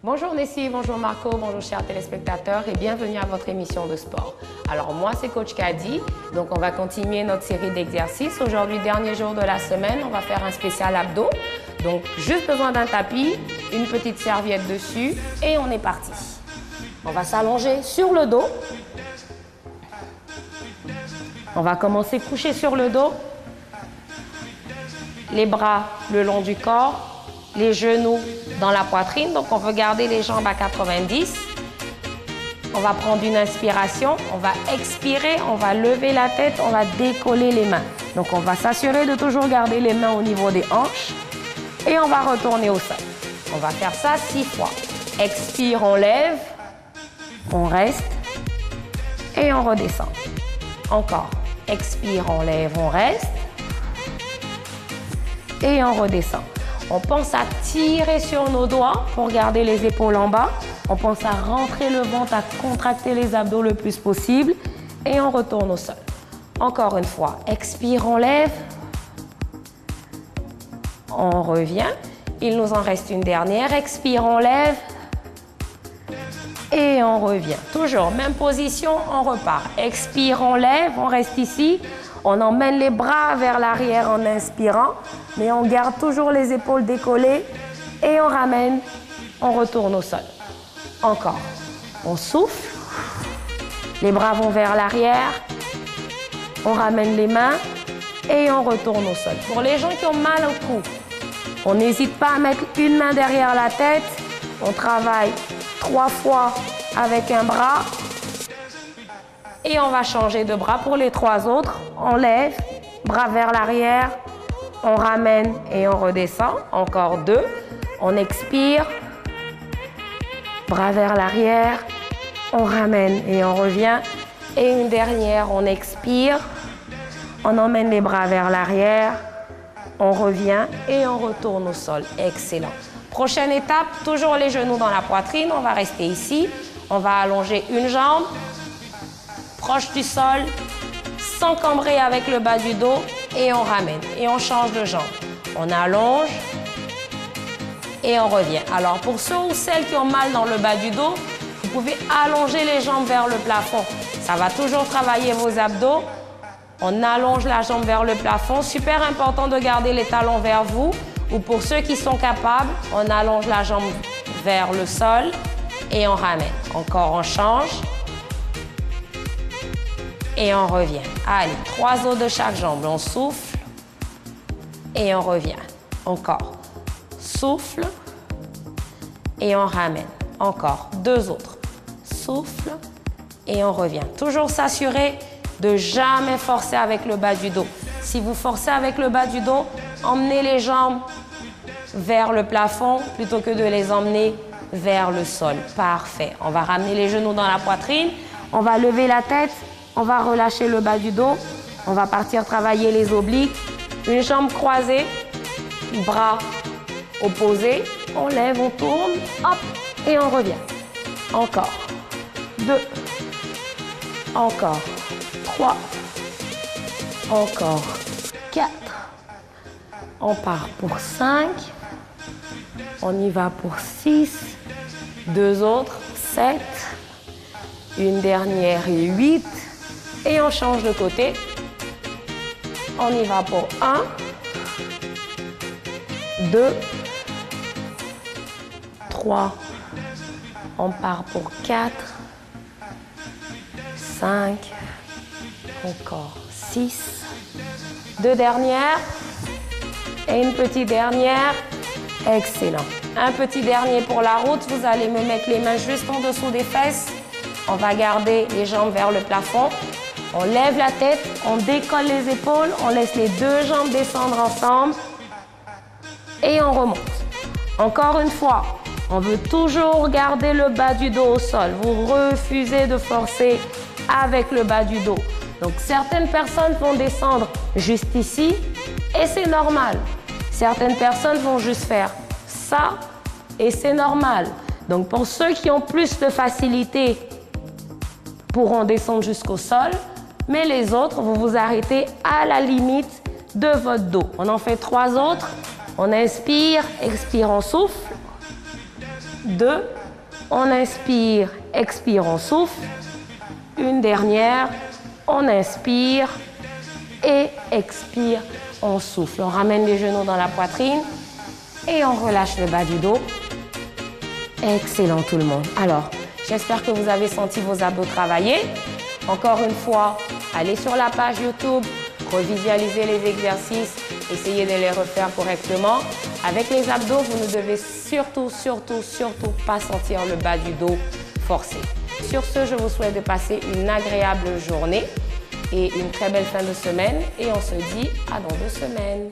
Bonjour Nessie, bonjour Marco, bonjour chers téléspectateurs et bienvenue à votre émission de sport. Alors moi c'est Coach Kadi, donc on va continuer notre série d'exercices. Aujourd'hui, dernier jour de la semaine, on va faire un spécial abdos. Donc juste besoin d'un tapis, une petite serviette dessus et on est parti. On va s'allonger sur le dos. On va commencer couché sur le dos. Les bras le long du corps. Les genoux dans la poitrine, donc on veut garder les jambes à 90. On va prendre une inspiration, on va expirer, on va lever la tête, on va décoller les mains. Donc on va s'assurer de toujours garder les mains au niveau des hanches et on va retourner au sol. On va faire ça 6 fois. Expire, on lève, on reste et on redescend. Encore. Expire, on lève, on reste et on redescend. On pense à tirer sur nos doigts pour garder les épaules en bas. On pense à rentrer le ventre, à contracter les abdos le plus possible. Et on retourne au sol. Encore une fois. Expire, on lève. On revient. Il nous en reste une dernière. Expire, on lève. Et on revient. Toujours, même position, on repart. Expire, on lève, on reste ici. On emmène les bras vers l'arrière en inspirant, mais on garde toujours les épaules décollées et on ramène, on retourne au sol. Encore. On souffle, les bras vont vers l'arrière, on ramène les mains et on retourne au sol. Pour les gens qui ont mal au cou, on n'hésite pas à mettre une main derrière la tête. On travaille 3 fois avec un bras. Et on va changer de bras pour les 3 autres. On lève, bras vers l'arrière, on ramène et on redescend. Encore 2. On expire, bras vers l'arrière, on ramène et on revient. Et une dernière, on expire, on emmène les bras vers l'arrière, on revient et on retourne au sol. Excellent. Prochaine étape, toujours les genoux dans la poitrine. On va rester ici. On va allonger une jambe. Proche du sol, s'encambrer avec le bas du dos et on ramène. Et on change de jambe. On allonge et on revient. Alors pour ceux ou celles qui ont mal dans le bas du dos, vous pouvez allonger les jambes vers le plafond. Ça va toujours travailler vos abdos. On allonge la jambe vers le plafond. Super important de garder les talons vers vous. Ou pour ceux qui sont capables, on allonge la jambe vers le sol et on ramène. Encore, on change. Et on revient. Allez, 3 autres de chaque jambe. On souffle et on revient. Encore. Souffle et on ramène. Encore. 2 autres. Souffle et on revient. Toujours s'assurer de jamais forcer avec le bas du dos. Si vous forcez avec le bas du dos, emmenez les jambes vers le plafond plutôt que de les emmener vers le sol. Parfait. On va ramener les genoux dans la poitrine. On va lever la tête. On va relâcher le bas du dos. On va partir travailler les obliques. Une jambe croisée, bras opposés. On lève, on tourne, hop, et on revient. Encore. 2. Encore. 3. Encore. 4. On part pour 5. On y va pour 6. 2 autres. 7. Une dernière et 8. Et on change de côté. On y va pour 1, 2, 3. On part pour 4, 5, encore 6. 2 dernières et une petite dernière. Excellent. Un petit dernier pour la route. Vous allez me mettre les mains juste en dessous des fesses. On va garder les jambes vers le plafond. On lève la tête, on décolle les épaules, on laisse les 2 jambes descendre ensemble et on remonte. Encore une fois, on veut toujours garder le bas du dos au sol. Vous refusez de forcer avec le bas du dos. Donc certaines personnes vont descendre juste ici et c'est normal. Certaines personnes vont juste faire ça et c'est normal. Donc pour ceux qui ont plus de facilité, pourront descendre jusqu'au sol. Mais les autres, vous vous arrêtez à la limite de votre dos. On en fait 3 autres. On inspire, expire, on souffle. 2. On inspire, expire, on souffle. Une dernière, on inspire et expire, on souffle. On ramène les genoux dans la poitrine et on relâche le bas du dos. Excellent tout le monde. Alors, j'espère que vous avez senti vos abdos travailler. Encore une fois, allez sur la page YouTube, revisualisez les exercices, essayez de les refaire correctement. Avec les abdos, vous ne devez surtout pas sentir le bas du dos forcé. Sur ce, je vous souhaite de passer une agréable journée et une très belle fin de semaine. Et on se dit à dans 2 semaines.